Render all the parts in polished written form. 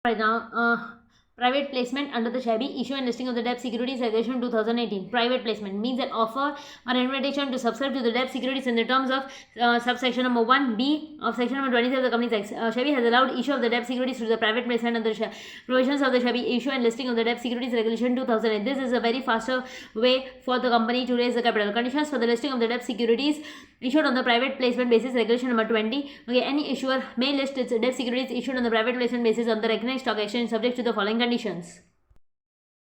Right now, private placement under the SEBI issue and listing of the debt securities regulation 2018. Private placement means an offer or invitation to subscribe to the debt securities in the terms of subsection number 1B of section number 23 of the Companies Act. SEBI has allowed issue of the debt securities through the private placement under the provisions of the SEBI issue and listing of the debt securities regulation 2008. This is a very faster way for the company to raise the capital. Conditions for the listing of the debt securities issued on the private placement basis, regulation number 20. Okay, any issuer may list its debt securities issued on the private placement basis on the recognized stock exchange subject to the following conditions.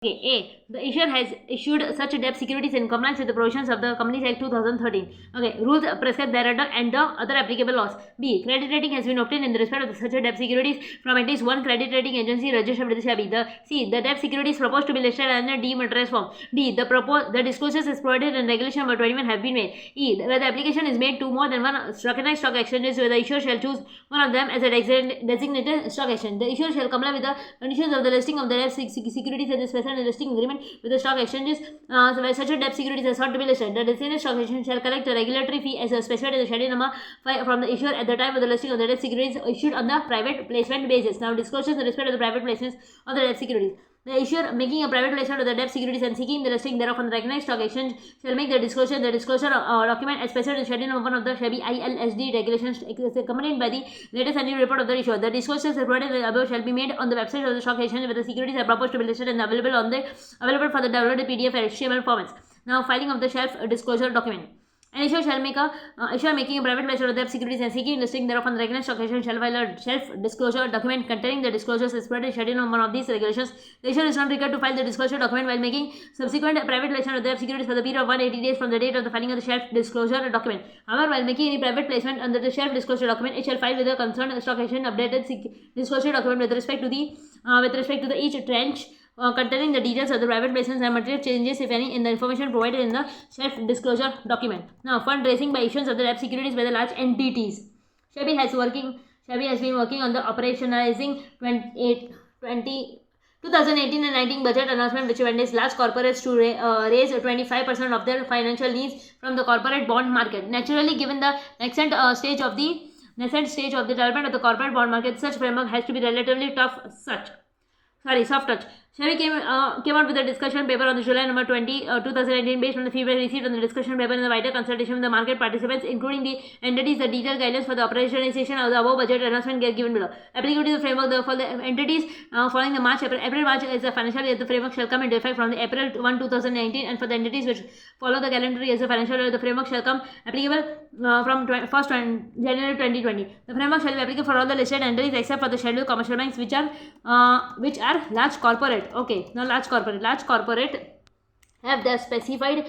Okay, A. The issuer has issued such debt securities in compliance with the provisions of the Companies Act 2013. Okay, rules prescribed thereunder and the other applicable laws. B. Credit rating has been obtained in the respect of such debt securities from at least one credit rating agency registered with the SEBI. C. The debt securities proposed to be listed under demonetized form. D. The disclosures as provided in regulation number 21 have been made. E. Where the application is made to more than one recognized stock exchanges, where the issuer shall choose one of them as a designated stock exchange. The issuer shall comply with the conditions of the listing of the debt securities and the special listing agreement with the stock exchanges where such a debt securities are sought to be listed. The designated stock exchange shall collect a regulatory fee as specified in the schedule number 5 from the issuer at the time of the listing of the debt securities issued on the private placement basis. Now, disclosures in respect of the private placements of the debt securities. The issuer making a private placement of the debt securities and seeking the listing thereof on the recognized stock exchange shall make the disclosure document as specified in schedule number 1 of the SEBI ILSD regulations accompanied by the latest annual report of the issuer. The disclosures provided above shall be made on the website of the stock exchange where the securities are proposed to be listed and available for the downloaded PDF and HTML formats. Now, filing of the shelf disclosure document. An issuer shall make issuer making a private placement of debt securities and seeking listing thereof on the recognized stock exchange shall file a shelf disclosure document containing the disclosures as per the schedule number of these regulations. The issuer is not required to file the disclosure document while making subsequent private placement of debt securities for the period of 180 days from the date of the filing of the shelf disclosure document. However, while making any private placement under the shelf disclosure document, it shall file with the concerned stock exchange updated disclosure document with respect to the each tranche containing the details of the private placements and material changes, if any, in the information provided in the self-disclosure document. Now, fundraising by issuance of the debt securities by the large entities. SEBI has been working on the operationalizing 2018 and 19 budget announcement, which mandates large corporates to raise 25% of their financial needs from the corporate bond market. Naturally, given the nascent stage of the development of the corporate bond market, such framework has to be relatively soft touch. SEBI came out with a discussion paper on the July number 20, 2018 based on the feedback received on the discussion paper and the wider consultation with the market participants, including the entities. The detailed guidelines for the operationalization of the above budget announcement get given below. Applicability of the framework for the entities following the March is the financial year. The framework shall come into effect from the April 1, 2019, and for the entities which follow the calendar year as the financial year, the framework shall come applicable from 1st January 2020. The framework shall be applicable for all the listed entities except for the scheduled commercial banks, which are large corporate. Okay, now large corporate have the specified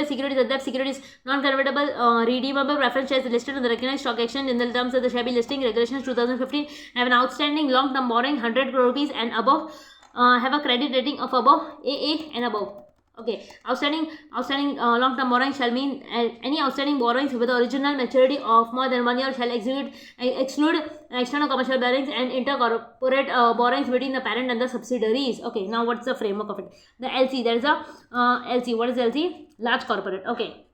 securities and debt securities non-convertible redeemable preference shares listed on the recognized stock exchange in the terms of the SEBI listing regulations 2015 have an outstanding long-term borrowing 100 crore rupees and above, have a credit rating of above AA and above. Okay, outstanding long-term borrowing shall mean any outstanding borrowings with the original maturity of more than 1 year shall exclude external commercial borrowings and intercorporate borrowings between the parent and the subsidiaries. Okay, now what's the framework of it? The LC, there is a LC. What is LC? Large corporate. Okay.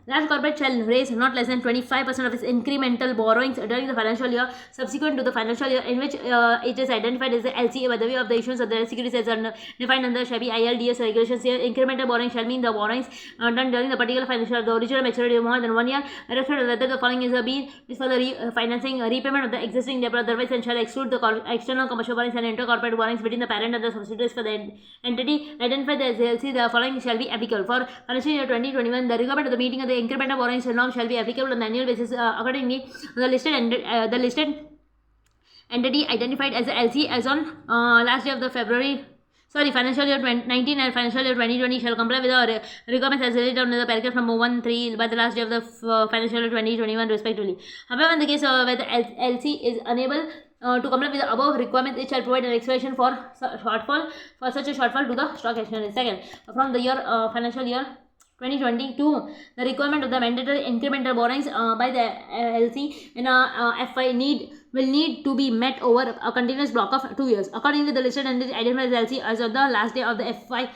Large corporate shall raise not less than 25% of its incremental borrowings during the financial year subsequent to the financial year in which it is identified as the LCA by the way of the issuance of the securities as defined under SEBI ILDS regulations. Here, incremental borrowing shall mean the borrowings done during the particular financial year, the original maturity of more than 1 year, irrespective of whether the following is for the financing repayment of the existing debt, otherwise and shall exclude the external commercial borrowings and intercorporate borrowings between the parent and the subsidiaries for the entity identified as LC. The following shall be applicable for financial year 2021. The requirement of the meeting of the incremental borrowings norm shall be applicable on the annual basis. Accordingly, the listed entity identified as the LC as on last day of the financial year 2019 and financial year 2020 shall comply with the requirements as laid down in the paragraph number 1-3 by the last day of the financial year 2021 respectively. However, in the case where the LC is unable to comply with the above requirements, it shall provide an explanation for such a shortfall to the stock exchange. Second, from the financial year 2022, the requirement of the mandatory incremental borrowings by the LC in a FI will need to be met over a continuous block of 2 years. Accordingly, the listed entity identified as LC as of the last day of the FI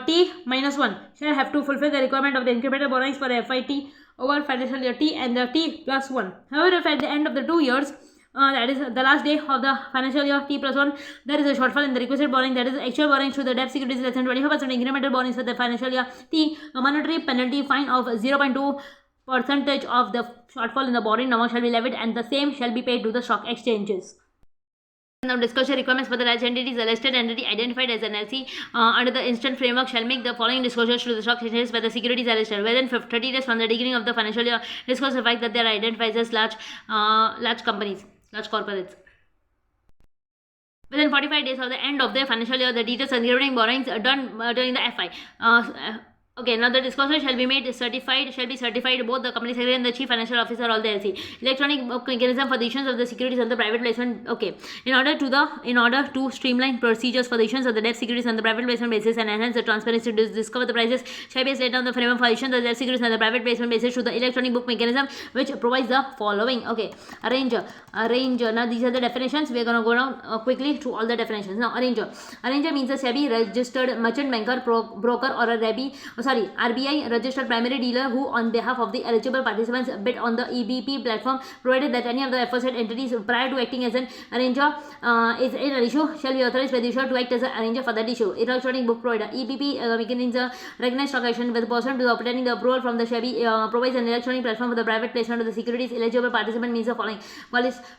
T-1 shall have to fulfill the requirement of the incremental borrowings for FIT over financial year T and the T+1. However, if at the end of the 2 years that is the last day of the financial year T plus 1, there is a shortfall in the requisite borrowing, that is actual borrowings to the debt securities less than 25% incremental borrowings for the financial year T, a monetary penalty fine of 0.2 percentage of the shortfall in the borrowing amount shall be levied, and the same shall be paid to the stock exchanges. Now, disclosure requirements for the large entities. A listed entity identified as an LC under the instant framework shall make the following disclosures to the stock exchanges where the securities are listed. Within 30 days from the beginning of the financial year, disclose the fact that they are identified as large companies, large corporates. Within 45 days of the end of the financial year, the details and governing borrowings are done during the FI. Okay, now the disclosure shall be certified both the company secretary and the chief financial officer of the LC. Electronic mechanism for the issuance of the securities and the private placement. Okay, in order to streamline procedures for the issuance of the debt securities on the private placement basis and enhance the transparency to discover the prices, SEBI has laid down the framework for issuance of the debt securities on the private placement basis to the electronic book mechanism, which provides the following. Okay, arranger. Now these are the definitions. We are gonna go down quickly through all the definitions. Now arranger means a SEBI registered merchant banker, broker, or a RBI registered primary dealer who on behalf of the eligible participants bid on the EBP platform, provided that any of the aforesaid entities prior to acting as an arranger is in an issue shall be authorized by the issuer to act as an arranger for that issue. Electronic book provider. EBP means a recognized stock action with pursuant to obtaining the approval from the SEBI provides an electronic platform for the private placement of the securities. Eligible participant means the following: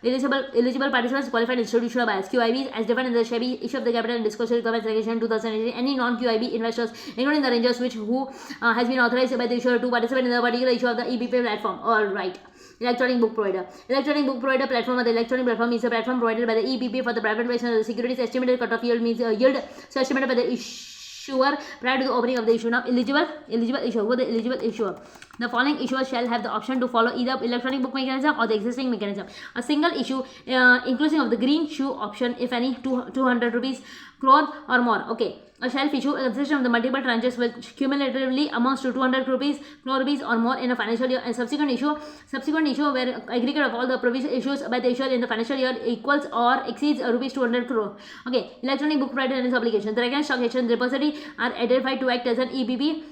eligible participants, qualified institutional buyers. QIBs as defined in the SEBI issue of the capital and disclosure requirements regulation 2018. Any non-QIB investors, including the arrangers, who has been authorized by the issuer to participate in the particular issue of the EBP platform. All right. Electronic book provider. Electronic book provider platform or the electronic platform is a platform provided by the EBP for the private placement of the securities. Estimated cutoff yield means yield so estimated by the issuer prior to the opening of the issue. Now eligible issuer. Who the eligible issuer? The following issuers shall have the option to follow either electronic book mechanism or the existing mechanism. A single issue inclusive of the green shoe option, if any, 200 rupees crore or more. Okay. A shelf issue consisting of the multiple tranches which cumulatively amounts to 200 crore rupees or more in a financial year, and subsequent issue where aggregate of all the previous issues by the issuer in the financial year equals or exceeds rupees 200 crore. Okay, electronic book provider and its obligations. The recognized stock exchange repository are identified to act as an EBP.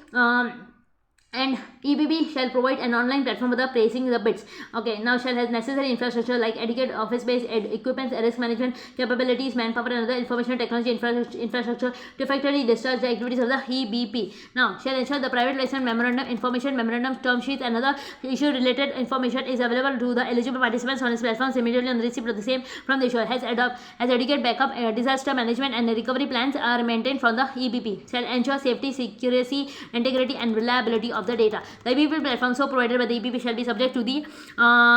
And EBP shall provide an online platform for the placing the bids. Okay, now shall have necessary infrastructure like adequate office space, equipment, risk management capabilities, manpower, and other information technology infrastructure to effectively discharge the activities of the EBP. Now shall ensure the private placement memorandum, term sheets, and other issue related information is available to the eligible participants on its platforms immediately on the receipt of the same from the issuer. Has adequate backup, disaster management, and recovery plans are maintained from the EBP. Shall ensure safety, security, integrity, and reliability of the data. The EBP platform so provided by the EBP shall be subject to the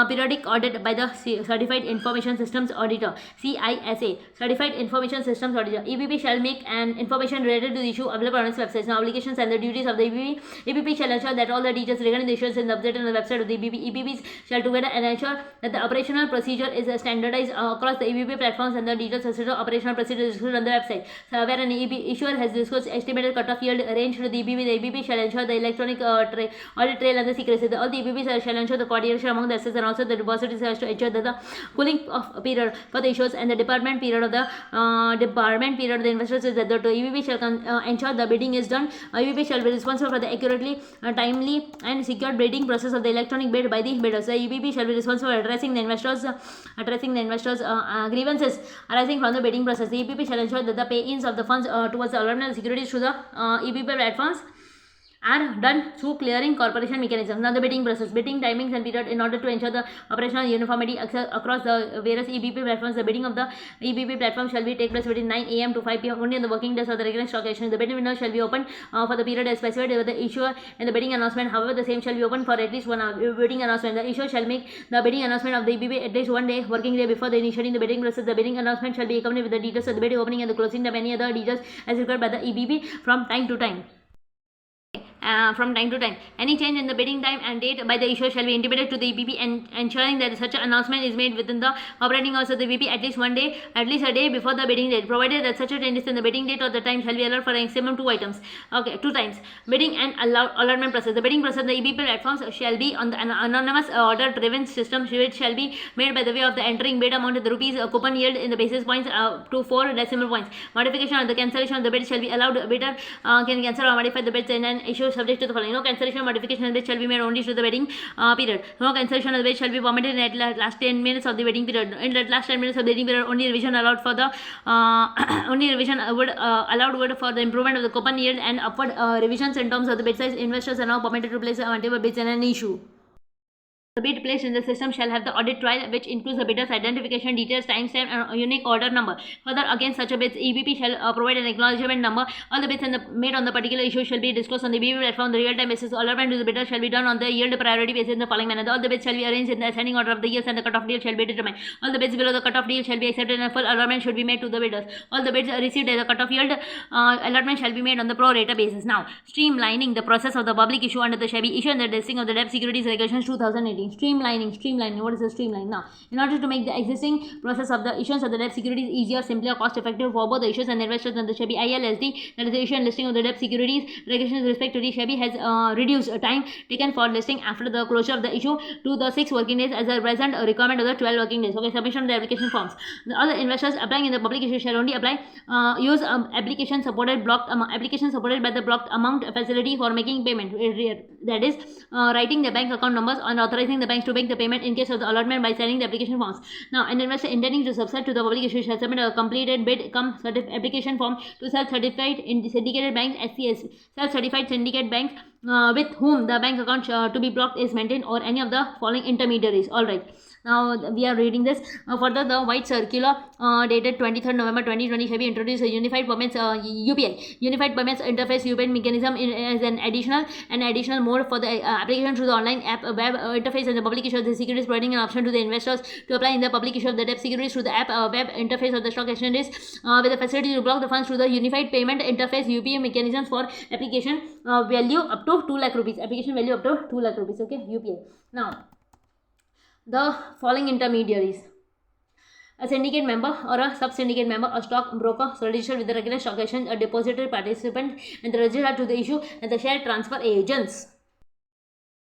periodic audit by the Certified Information Systems Auditor (CISA). Certified Information Systems Auditor. EBP shall make an information related to the issue available on its website. Now obligations and the duties of the EBP. EBP shall ensure that all the details regarding the issues in the update on the website of the EBP. EBPs shall together and ensure that the operational procedure is standardized across the EBP platforms and the details of operational procedure is disclosed on the website. So where an issuer has disclosed estimated cutoff yield range to the EBP, the EBP shall ensure the electronic audit trail and the secrecy. All the EBPs shall ensure the coordination among the assets and also the depositories has to ensure that the cooling off period for the issuers and the department period of the investors is that the EBP shall ensure the bidding is done. EBP shall be responsible for the accurately, timely, and secure bidding process of the electronic bid by the bidders. The EBP shall be responsible for addressing the investors' grievances arising from the bidding process. The EBP shall ensure that the pay-ins of the funds towards the allotment of securities to the EBP platforms are done through clearing corporation mechanisms. Now the bidding process, bidding timings and period. In order to ensure the operational uniformity across the various EBP platforms, the bidding of the EBP platform shall be take place between 9 AM to 5 PM only on the working days of the regular stock exchange. The bidding window shall be open for the period as specified with the issuer and the bidding announcement. However, the same shall be open for at least 1 hour. Bidding announcement. The issuer shall make the bidding announcement of the EBP at least 1 day working day before the initiating the bidding process. The bidding announcement shall be accompanied with the details of the bidding opening and the closing of any other details as required by the EBP from time to time. Any change in the bidding time and date by the issuer shall be intimated to the EBP, and ensuring that such an announcement is made within the operating hours of the EBP at least a day before the bidding date, provided that such a change in the bidding date or the time shall be allowed for a maximum 2 items. Okay, 2 times. Bidding and allotment process. The bidding process of the EBP platforms shall be on the anonymous order driven system, which shall be made by the way of the entering bid amount of the rupees coupon yield in the basis points to 4 decimal points. Modification or the cancellation of the bid shall be allowed. Bidder can cancel or modify the bids, and an issue subject to the following: no cancellation or modification of the bid shall be made only to the bidding period. No cancellation of the bid shall be permitted in the last 10 minutes of the bidding period. In the last 10 minutes of the bidding period, only revision allowed for the only revision allowed would for the improvement of the coupon yield and upward revisions in terms of the bid size. Investors are now permitted to place multiple bids in an issue. The bid placed in the system shall have the audit trail, which includes the bidder's identification details, timestamp, and a unique order number. Further, against such a bid, EBP shall provide an acknowledgement number. All the bids made on the particular issue shall be disclosed on the EBP platform on the real-time basis. Allotment to the bidder shall be done on the yield priority basis in the following manner. All the bids shall be arranged in the ascending order of the years, and the cut-off deal shall be determined. All the bids below the cut-off deal shall be accepted, and full allotment should be made to the bidders. All the bids received as a cut-off yield allotment shall be made on the pro rata basis. Now, streamlining the process of the public issue under the SEBI issue and the listing of the debt securities regulations 2018. Streamlining. What is the streamline? Now, in order to make the existing process of the issuance of the debt securities easier, simpler, cost-effective for both the issuers and investors, and the SEBI ILSD, that is the issue and listing of the debt securities regulations respectively, SEBI has reduced time taken for listing after the closure of the issue to the 6 working days as a present requirement of the 12 working days. Okay, submission of the application forms. All the investors applying in the public issue shall only use application supported by the blocked amount facility for making payment. That is, writing the bank account numbers and authorizing the banks to make the payment in case of the allotment by signing the application forms. Now, an investor intending to subscribe to the public issue shall submit a completed bid application form to self-certified syndicated banks (SCS), self-certified syndicate banks with whom the bank account to be blocked is maintained, or any of the following intermediaries. All right. Now we are reading this. Further, the white circular dated 23rd November 2020 SEBI introduced a unified permits UPI, unified permits interface UPI mechanism as an additional mode for the application through the online app web interface and the public issue of the securities, providing an option to the investors to apply in the public issue of the debt securities through the app web interface of the stock exchanges with the facility to block the funds through the unified payment interface UPI mechanisms for application value up to 2 lakh rupees. Application value up to 2 lakh rupees. Okay, UPI. Now, the following intermediaries: a syndicate member or a sub-syndicate member, a stock broker registered with the regular stock exchange, a depository participant, and the register to the issue, and the share transfer agents.